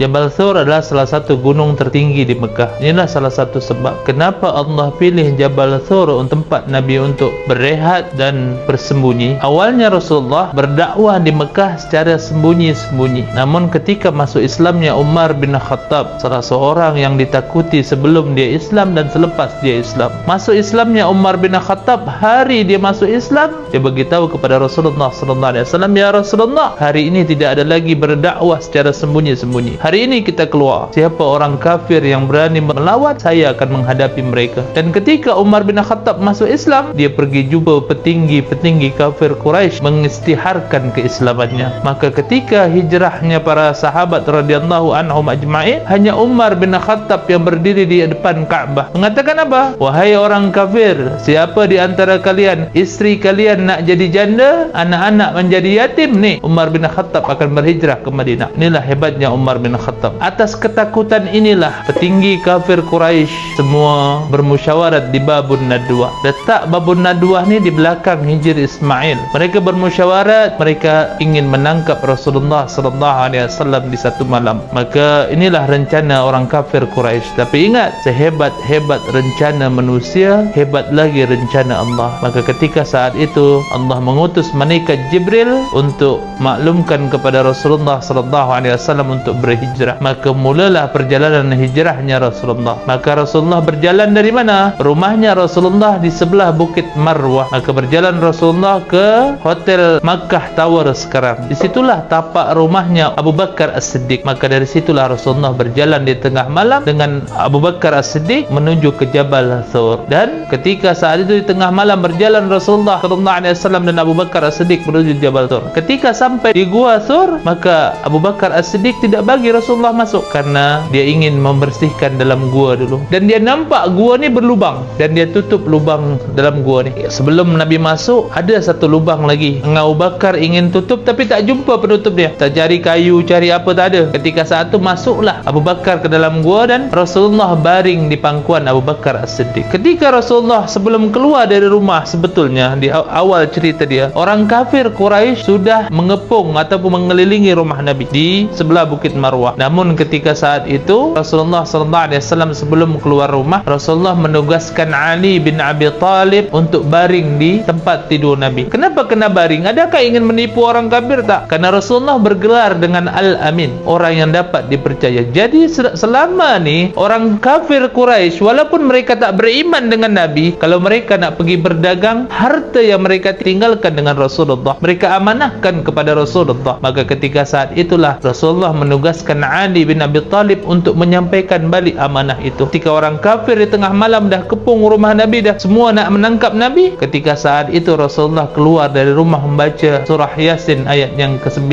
Jabal Thur adalah salah satu gunung tertinggi di Mekah. Inilah salah satu sebab kenapa Allah pilih Jabal Thur untuk tempat Nabi untuk berehat dan bersembunyi. Awalnya Rasulullah berdakwah di Mekah secara sembunyi-sembunyi. Namun ketika masuk Islamnya Umar bin Khattab, salah seorang yang ditakuti sebelum dia Islam dan selepas dia Islam. Masuk Islamnya Umar bin Khattab, hari dia masuk Islam, dia beritahu kepada Rasulullah sallallahu alaihi wasallam, "Ya Rasulullah, hari ini tidak ada lagi berdakwah secara sembunyi-sembunyi. Hari ini kita keluar. Siapa orang kafir yang berani melawan, saya akan menghadapi mereka." Dan ketika Umar bin Khattab masuk Islam, dia pergi jumpa petinggi-petinggi kafir Quraisy mengistiharkan keislamannya. Maka ketika hijrahnya para sahabat radhiyallahu anhum ajma'in, hanya Umar bin Khattab yang berdiri di depan Ka'bah mengatakan apa? "Wahai orang kafir, siapa di antara kalian istri kalian nak jadi janda, anak-anak menjadi yatim, nih Umar bin Khattab akan berhijrah ke Madinah." Inilah hebatnya Umar bin Khattab. Atas ketakutan inilah petinggi kafir Quraisy semua bermusyawarat di Babun Nadwah. Letak Babun Nadwah ni di belakang Hijr Ismail. Mereka bermusyawarat, mereka ingin menangkap Rasulullah sallallahu alaihi wasallam di satu malam. Maka inilah rencana orang kafir Quraisy. Tapi ingat, sehebat-hebat rencana manusia, hebat lagi rencana Allah. Maka ketika saat itu Allah mengutus malaikat Jibril untuk maklumkan kepada Rasulullah sallallahu alaihi wasallam untuk berhijrah. Maka mulalah perjalanan hijrahnya Rasulullah. Maka Rasulullah berjalan dari mana? Rumahnya Rasulullah di sebelah Bukit Marwah. Maka berjalan Rasulullah ke Hotel Makkah Tower sekarang. Disitulah tapak rumahnya Abu Bakar As-Siddiq. Maka dari situlah Rasulullah berjalan di tengah malam dengan Abu Bakar As-Siddiq menuju ke Jabal Thur. Dan ketika saat itu di tengah malam berjalan Rasulullah sallallahu alaihi wasallam dan Abu Bakar As-Siddiq menuju Jabal Thur. Ketika sampai di Gua Thur, maka Abu Bakar As-Siddiq tidak bagi Rasulullah masuk karena dia ingin membersihkan dalam gua dulu. Dan dia nampak gua ni berlubang dan dia tutup lubang dalam gua ni. Sebelum Nabi masuk, ada satu lubang lagi. Abu Bakar ingin tutup tapi tak jumpa penutup dia. Tak cari kayu, cari apa, tak ada. Ketika saat itu masuklah Abu Bakar ke dalam gua dan Rasulullah baring di pangkuan Abu Bakar As-Siddiq. Ketika Rasulullah sebelum keluar dari rumah, sebetulnya di awal cerita dia, orang kafir Quraisy sudah mengepung ataupun mengelilingi rumah Nabi di sebelah Bukit Marwah. Namun ketika saat itu Rasulullah sallallahu alaihi wasallam sebelum keluar rumah, Rasulullah menugaskan Ali bin Abi Thalib untuk baring di tempat tidur Nabi. Kenapa kena baring? Adakah ingin menipu orang kafir? Tak. Karena Rasulullah bergelar dengan Al-Amin, orang yang dapat dipercaya. Jadi selama ni orang kafir Quraisy, walaupun mereka tak beriman dengan Nabi, kalau mereka nak pergi berdagang, harta yang mereka tinggalkan dengan Rasulullah, mereka amanahkan kepada Rasulullah. Maka ketika saat itulah Rasulullah menugaskan Ali bin Abi Thalib untuk menyampaikan balik amanah itu. Ketika orang kafir di tengah malam dah kepung rumah Nabi, dah semua nak menangkap Nabi, ketika saat itu Rasulullah keluar dari rumah membaca surah Yasin ayat yang ke-9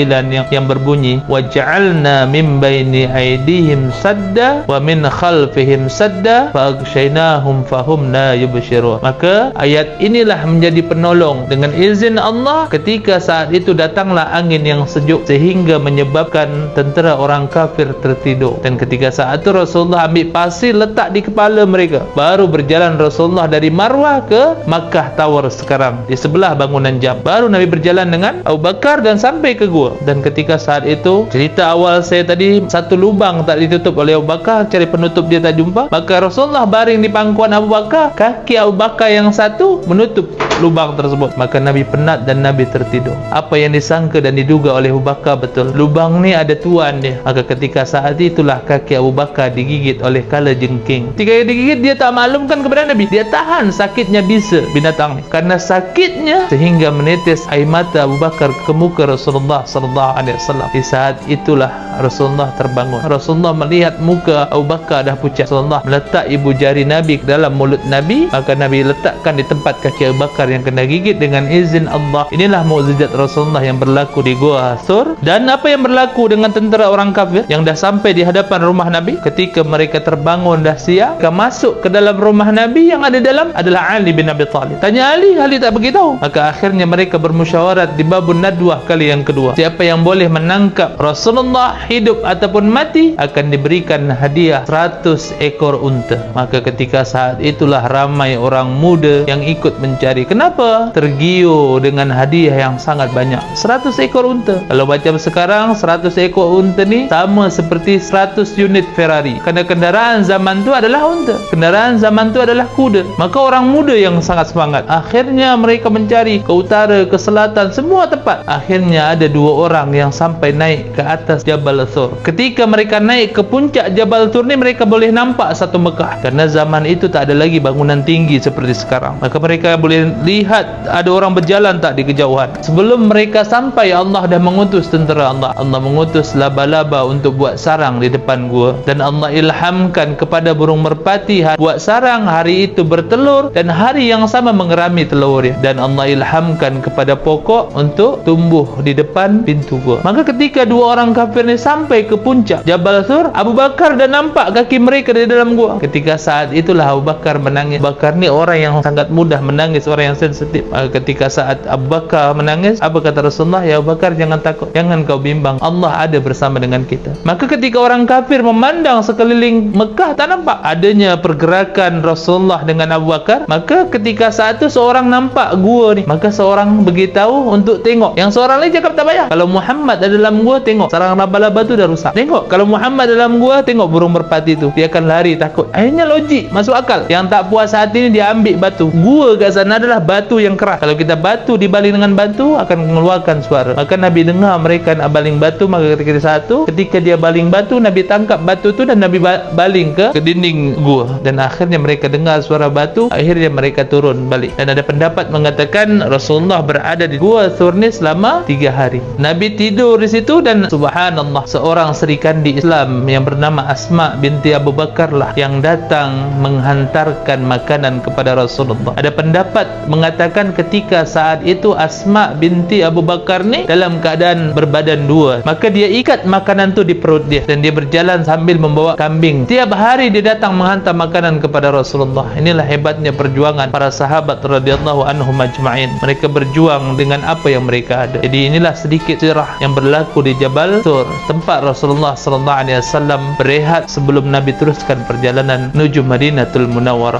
yang berbunyi, "Waja'alna min baini aydihim sadda wa min khalfihim sadda faghshaynahum fahum la yubsirun." Maka ayat inilah menjadi penolong. Dengan izin Allah, ketika saat itu datanglah angin yang sejuk sehingga menyebabkan tentera orang kafir tertidur. Dan ketika saat itu Rasulullah ambil pasir letak di kepala mereka. Baru berjalan Rasulullah dari Marwah ke Makkah Tower sekarang di sebelah bangunan jam. Baru Nabi berjalan dengan Abu Bakar dan sampai ke gua. Dan ketika saat itu, cerita awal saya tadi, satu lubang tak ditutup oleh Abu Bakar, cari penutup dia tak jumpa. Maka Rasulullah baring di pangkuan Abu Bakar, kaki Abu Bakar yang satu menutup lubang tersebut. Maka Nabi penat dan Nabi tertidur. Apa yang disangka dan diduga oleh Abu Bakar betul. Lubang ni ada tuan dia. Maka ketika saat itulah kaki Abu Bakar digigit oleh kala jengking. Ketika dia digigit, dia tak maklumkan kepada Nabi. Dia tahan sakitnya bisa binatang ni. Karena sakitnya sehingga menetes air mata Abu Bakar ke muka Rasulullah sallallahu alaihi wasallam. Di saat itulah Rasulullah terbangun. Rasulullah melihat muka Abu Bakar dah pucat. Rasulullah meletak ibu jari Nabi ke dalam mulut Nabi. Maka Nabi letakkan di tempat kaki Abu Bakar yang kena gigit dengan izin Allah. Inilah mukjizat Rasulullah yang berlaku di Gua Thur. Dan apa yang berlaku dengan tentera orang kafir yang dah sampai di hadapan rumah Nabi? Ketika mereka terbangun dah siap, mereka masuk ke dalam rumah Nabi, yang ada dalam adalah Ali bin Abi Thalib. Tanya Ali, Ali tak beritahu. Maka akhirnya mereka bermusyawarat di Babun Nadwah kali yang kedua. Siapa yang boleh menangkap Rasulullah hidup ataupun mati akan diberikan hadiah 100 ekor unta. Maka ketika saat itulah ramai orang muda yang ikut mencari. Kenapa? Tergiur dengan hadiah yang sangat banyak. 100 ekor unta. Kalau macam sekarang 100 ekor unta ni sama seperti 100 unit Ferrari. Kerana kendaraan zaman tu adalah unta. Kendaraan zaman tu adalah kuda. Maka orang muda yang sangat semangat. Akhirnya mereka mencari ke utara, ke selatan, semua tempat. Akhirnya ada 2 orang yang sampai naik ke atas Jabal Thur. Ketika mereka naik ke puncak Jabal Thur ni, mereka boleh nampak satu Mekah. Kerana zaman itu tak ada lagi bangunan tinggi seperti sekarang. Maka mereka boleh lihat ada orang berjalan tak di kejauhan. Sebelum mereka sampai, Allah dah mengutus tentera Allah. Allah mengutus laba-laba untuk buat sarang di depan gua. Dan Allah ilhamkan kepada burung merpati buat sarang, hari itu bertelur dan hari yang sama mengerami telurnya. Dan Allah ilhamkan kepada pokok untuk tumbuh di depan pintu gua. Maka ketika 2 orang kafir ni sampai ke puncak Jabal Thur, Abu Bakar dah nampak kaki mereka di dalam gua. Ketika saat itulah Abu Bakar menangis. Abu Bakar ni orang yang sangat mudah menangis, orang yang sensitif. Ketika saat Abu Bakar menangis, apa kata Rasulullah? Ya Abu Bakar, jangan takut, jangan kau bimbang, Allah ada bersama dengan kita. Maka ketika orang kafir memandang sekeliling Mekah, tak nampak adanya pergerakan Rasulullah dengan Abu Bakar. Maka ketika saat itu seorang nampak gua ni, maka seorang beritahu untuk tengok. Yang seorang lain cakap tak payah, kalau Muhammad ada dalam gua, tengok sarang laba-laba tu dah rusak. Tengok, kalau Muhammad dalam gua, tengok burung merpati tu, dia akan lari takut. Akhirnya logik, masuk akal. Yang tak puas hati ni dia ambil batu. Gua kat sana adalah batu yang keras. Kalau kita batu dibaling dengan batu, akan mengeluarkan suara. Maka Nabi dengar mereka nak baling batu. Maka ketika dia baling batu, Nabi tangkap batu tu dan Nabi baling ke dinding gua. Dan akhirnya mereka dengar suara batu. Akhirnya mereka turun balik. Dan ada pendapat mengatakan Rasulullah berada di Gua Thur ni selama 3 hari. Nabi tidur di situ dan subhanallah, seorang serikandi Islam yang bernama Asma binti Abu Bakar lah yang datang menghantarkan makanan kepada Rasulullah. Ada pendapat mengatakan ketika saat itu Asma binti Abu Bakar ni dalam keadaan berbadan 2. Maka dia ikat makanan tu di perut dia dan dia berjalan sambil membawa kambing. Tiap hari dia datang menghantar makanan kepada Rasulullah. Inilah hebatnya perjuangan para sahabat radhiyallahu anhum ajma'in. Mereka berjuang dengan apa yang mereka ada. Jadi inilah sedikit sirah yang berlaku di Jabal Thur, tempat Rasulullah sallallahu alaihi wasallam berehat sebelum Nabi teruskan perjalanan menuju Madinatul Munawwarah.